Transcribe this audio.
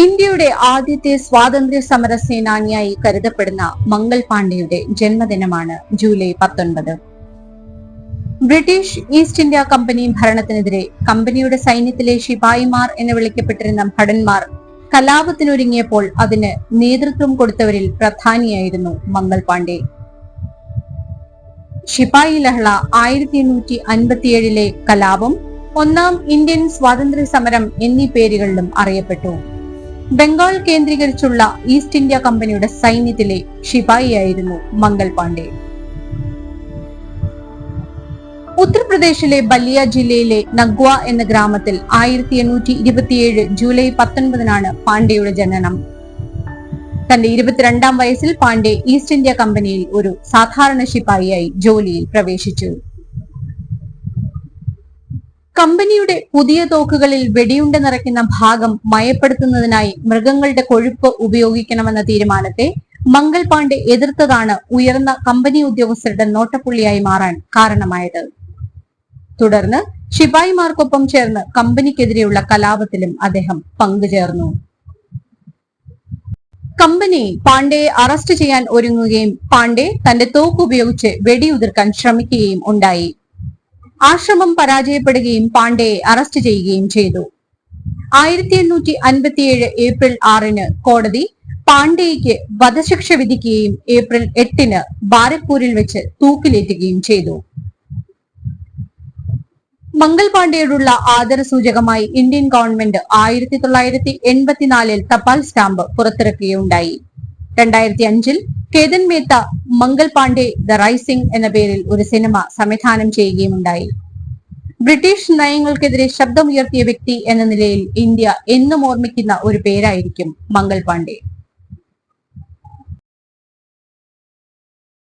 ഇന്ത്യയുടെ ആദ്യത്തെ സ്വാതന്ത്ര്യ സമര സേനാനിയായി കരുതപ്പെടുന്ന മംഗൾ പാണ്ഡെയുടെ ജന്മദിനമാണ് July 19. British East India Company ഭരണത്തിനെതിരെ കമ്പനിയുടെ സൈന്യത്തിലെ ശിപായിമാർ എന്ന് വിളിക്കപ്പെട്ടിരുന്ന ഭടന്മാർ കലാപത്തിനൊരുങ്ങിയപ്പോൾ അതിന് നേതൃത്വം കൊടുത്തവരിൽ പ്രധാനിയായിരുന്നു മംഗൾ പാണ്ഡെ. ശിപായി ലഹള 1857 കലാപം, ഒന്നാം ഇന്ത്യൻ സ്വാതന്ത്ര്യ സമരം എന്നീ പേരുകളിലും അറിയപ്പെട്ടു. ബംഗാൾ കേന്ദ്രീകരിച്ചുള്ള ഈസ്റ്റ് ഇന്ത്യ കമ്പനിയുടെ സൈന്യത്തിലെ ശിപായിയായിരുന്നു മംഗൾ പാണ്ഡെ. ഉത്തർപ്രദേശിലെ ബല്ലിയ ജില്ലയിലെ നഗ്വ എന്ന ഗ്രാമത്തിൽ 1827 ജൂലൈ 19 പാണ്ഡെയുടെ ജനനം. തന്റെ 22-ാം വയസ്സിൽ പാണ്ഡെ ഈസ്റ്റ് ഇന്ത്യ കമ്പനിയിൽ ഒരു സാധാരണ ശിപായിയായി ജോലിയിൽ പ്രവേശിച്ചു. കമ്പനിയുടെ പുതിയ തോക്കുകളിൽ വെടിയുണ്ട നിറയ്ക്കുന്ന ഭാഗം മയപ്പെടുത്തുന്നതിനായി മൃഗങ്ങളുടെ കൊഴുപ്പ് ഉപയോഗിക്കണമെന്ന തീരുമാനത്തെ മംഗൾ പാണ്ഡെ എതിർത്തതാണ് ഉയർന്ന കമ്പനി ഉദ്യോഗസ്ഥരുടെ നോട്ടപ്പുള്ളിയായി മാറാൻ കാരണമായത്. തുടർന്ന് ശിപായിമാർക്കൊപ്പം ചേർന്ന് കമ്പനിക്കെതിരെയുള്ള കലാപത്തിലും അദ്ദേഹം പങ്കുചേർന്നു. കമ്പനി പാണ്ഡെയെ അറസ്റ്റ് ചെയ്യാൻ ഒരുങ്ങുകയും പാണ്ഡെ തന്റെ തോക്ക് ഉപയോഗിച്ച് വെടിയുതിർക്കാൻ ശ്രമിക്കുകയും ഉണ്ടായി. ആ ശ്രമം പരാജയപ്പെടുകയും പാണ്ഡെയെ അറസ്റ്റ് ചെയ്യുകയും ചെയ്തു. 1857 ഏപ്രിൽ 6 കോടതി പാണ്ഡെയ്ക്ക് വധശിക്ഷ വിധിക്കുകയും ഏപ്രിൽ 8 ബാരക്പൂരിൽ വെച്ച് തൂക്കിലേറ്റുകയും ചെയ്തു. മംഗൾ പാണ്ഡെയോടുള്ള ആദരസൂചകമായി ഇന്ത്യൻ ഗവൺമെന്റ് 1984 തപാൽ സ്റ്റാമ്പ് പുറത്തിറക്കുകയുണ്ടായി. 2005 കേതൻ മേത്ത മംഗൾ പാണ്ഡെ ദ റൈസിംഗ് എന്ന പേരിൽ ഒരു സിനിമ സംവിധാനം ചെയ്യുകയുമുണ്ടായി. ബ്രിട്ടീഷ് നയങ്ങൾക്കെതിരെ ശബ്ദമുയർത്തിയ വ്യക്തി എന്ന നിലയിൽ ഇന്ത്യ എന്നും ഓർമ്മിക്കുന്ന ഒരു പേരായിരിക്കും മംഗൾ പാണ്ഡെ.